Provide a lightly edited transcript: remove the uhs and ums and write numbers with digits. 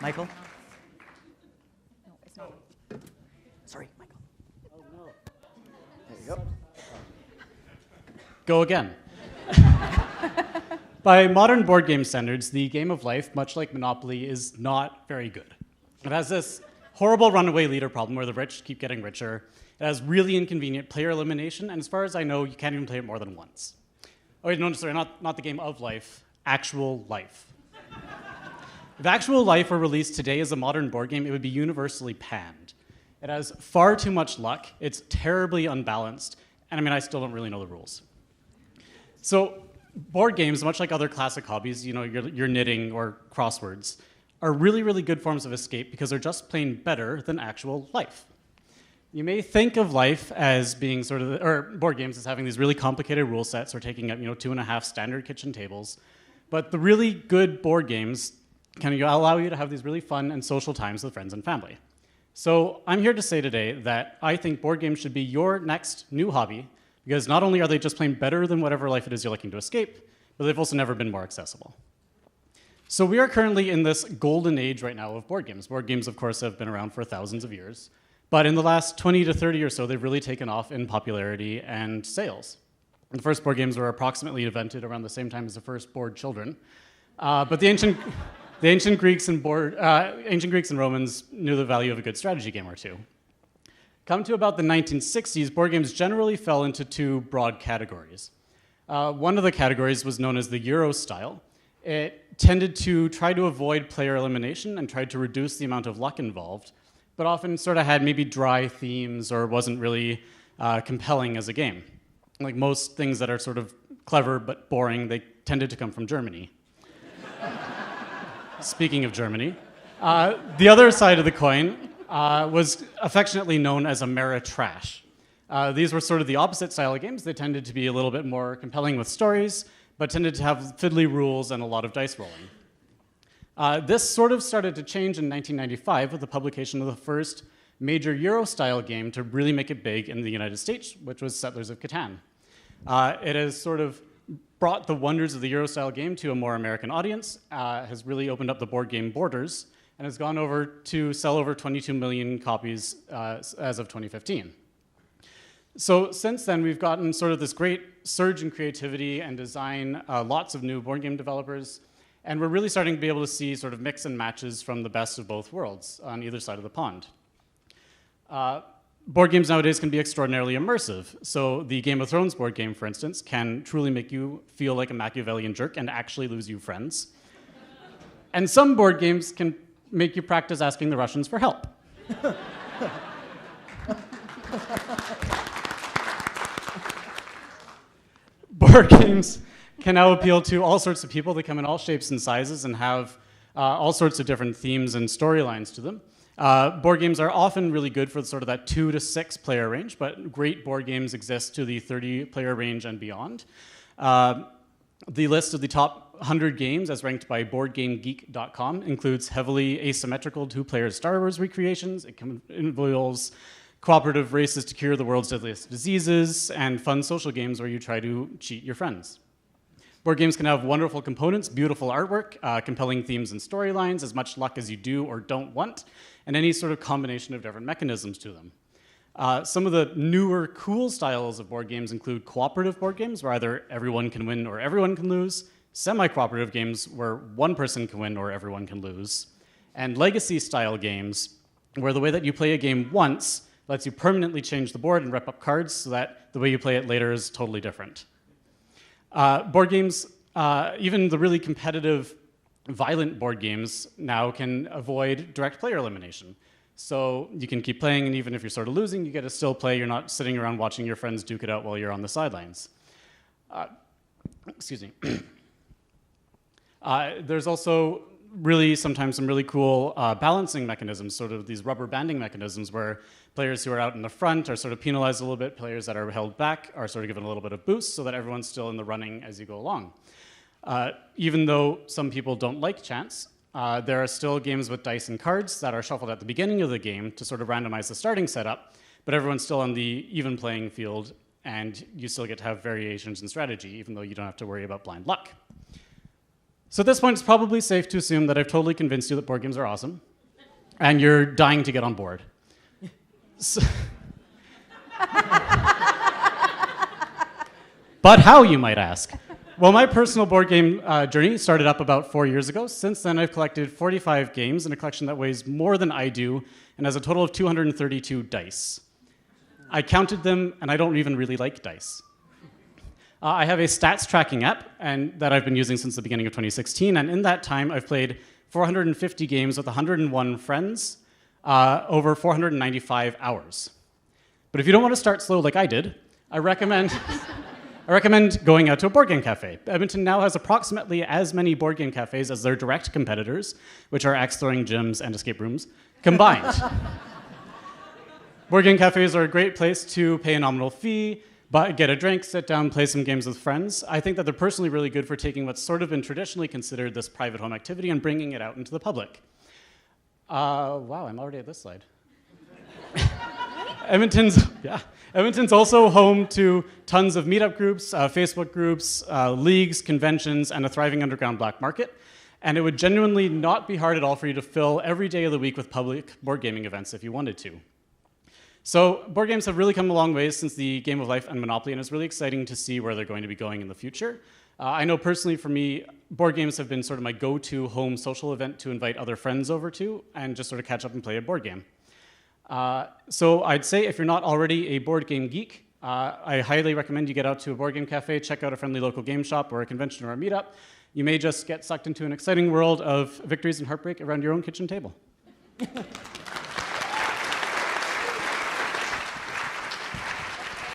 Michael? No, it's not. Sorry, Michael. Oh, no. There you go. Go again. By modern board game standards, the game of life, much like Monopoly, is not very good. It has this horrible runaway leader problem where the rich keep getting richer. It has really inconvenient player elimination, and as far as I know, you can't even play it more than once. Oh, wait, no, sorry, not the game of life, actual life. If actual life were released today as a modern board game, it would be universally panned. It has far too much luck, it's terribly unbalanced, and I mean, I still don't really know the rules. So, board games, much like other classic hobbies, your knitting or crosswords, are really, really good forms of escape because they're just plain better than actual life. You may think of life as being or board games as having these really complicated rule sets or taking up, 2.5 standard kitchen tables, but the really good board games can allow you to have these really fun and social times with friends and family. So I'm here to say today that I think board games should be your next new hobby, because not only are they just plain better than whatever life it is you're looking to escape, but they've also never been more accessible. So we are currently in this golden age right now of board games. Board games, of course, have been around for thousands of years, but in the last 20 to 30 or so, they've really taken off in popularity and sales. The first board games were approximately invented around the same time as the first bored children, but the ancient Greeks and Romans knew the value of a good strategy game or two. Come to about the 1960s, board games generally fell into two broad categories. One of the categories was known as the Euro style. It tended to try to avoid player elimination and tried to reduce the amount of luck involved, but often sort of had maybe dry themes or wasn't really compelling as a game. Like most things that are sort of clever but boring, they tended to come from Germany. Speaking of Germany, the other side of the coin was affectionately known as Ameritrash. These were sort of the opposite style of games. They tended to be a little bit more compelling with stories, but tended to have fiddly rules and a lot of dice rolling. This sort of started to change in 1995 with the publication of the first major Euro-style game to really make it big in the United States, which was Settlers of Catan. It has sort of brought the wonders of the Euro-style game to a more American audience, has really opened up the board game borders, and has gone over to sell over 22 million copies as of 2015. So since then, we've gotten sort of this great surge in creativity and design, lots of new board game developers, and we're really starting to be able to see sort of mix and matches from the best of both worlds on either side of the pond. Board games nowadays can be extraordinarily immersive. So the Game of Thrones board game, for instance, can truly make you feel like a Machiavellian jerk and actually lose you friends. And some board games can make you practice asking the Russians for help. Board games can now appeal to all sorts of people. They come in all shapes and sizes and have all sorts of different themes and storylines to them. Board games are often really good for sort of that 2 to 6 player range, but great board games exist to the 30 player range and beyond. The list of the top 100 games, as ranked by BoardGameGeek.com, includes heavily asymmetrical 2-player Star Wars recreations. It involves cooperative races to cure the world's deadliest diseases, and fun social games where you try to cheat your friends. Board games can have wonderful components, beautiful artwork, compelling themes and storylines, as much luck as you do or don't want, and any sort of combination of different mechanisms to them. Some of the newer, cool styles of board games include cooperative board games, where either everyone can win or everyone can lose, semi-cooperative games, where one person can win or everyone can lose, and legacy-style games, where the way that you play a game once lets you permanently change the board and rep up cards so that the way you play it later is totally different. Board games, even the really competitive, violent board games now can avoid direct player elimination. So you can keep playing, and even if you're sort of losing, you get to still play. You're not sitting around watching your friends duke it out while you're on the sidelines. Excuse me. There's also sometimes some really cool balancing mechanisms, sort of these rubber banding mechanisms where players who are out in the front are sort of penalized a little bit, players that are held back are sort of given a little bit of boost so that everyone's still in the running as you go along. Even though some people don't like chance, there are still games with dice and cards that are shuffled at the beginning of the game to sort of randomize the starting setup, but everyone's still on the even playing field, and you still get to have variations in strategy, even though you don't have to worry about blind luck. So at this point, it's probably safe to assume that I've totally convinced you that board games are awesome, and you're dying to get on board. So but how, you might ask? Well, my personal board game journey started up about 4 years ago. Since then, I've collected 45 games in a collection that weighs more than I do and has a total of 232 dice. I counted them, and I don't even really like dice. I have a stats tracking app that I've been using since the beginning of 2016, and in that time, I've played 450 games with 101 friends over 495 hours. But if you don't want to start slow like I did, I recommend going out to a board game cafe. Edmonton now has approximately as many board game cafes as their direct competitors, which are axe-throwing gyms and escape rooms, combined. Board game cafes are a great place to pay a nominal fee, get a drink, sit down, play some games with friends. I think that they're personally really good for taking what's sort of been traditionally considered this private home activity and bringing it out into the public. Wow, I'm already at this slide. Edmonton's also home to tons of meetup groups, Facebook groups, leagues, conventions, and a thriving underground black market. And it would genuinely not be hard at all for you to fill every day of the week with public board gaming events if you wanted to. So board games have really come a long way since the Game of Life and Monopoly, and it's really exciting to see where they're going to be going in the future. I know personally for me, board games have been sort of my go-to home social event to invite other friends over to and just sort of catch up and play a board game. So I'd say if you're not already a board game geek, I highly recommend you get out to a board game cafe, check out a friendly local game shop or a convention or a meetup. You may just get sucked into an exciting world of victories and heartbreak around your own kitchen table.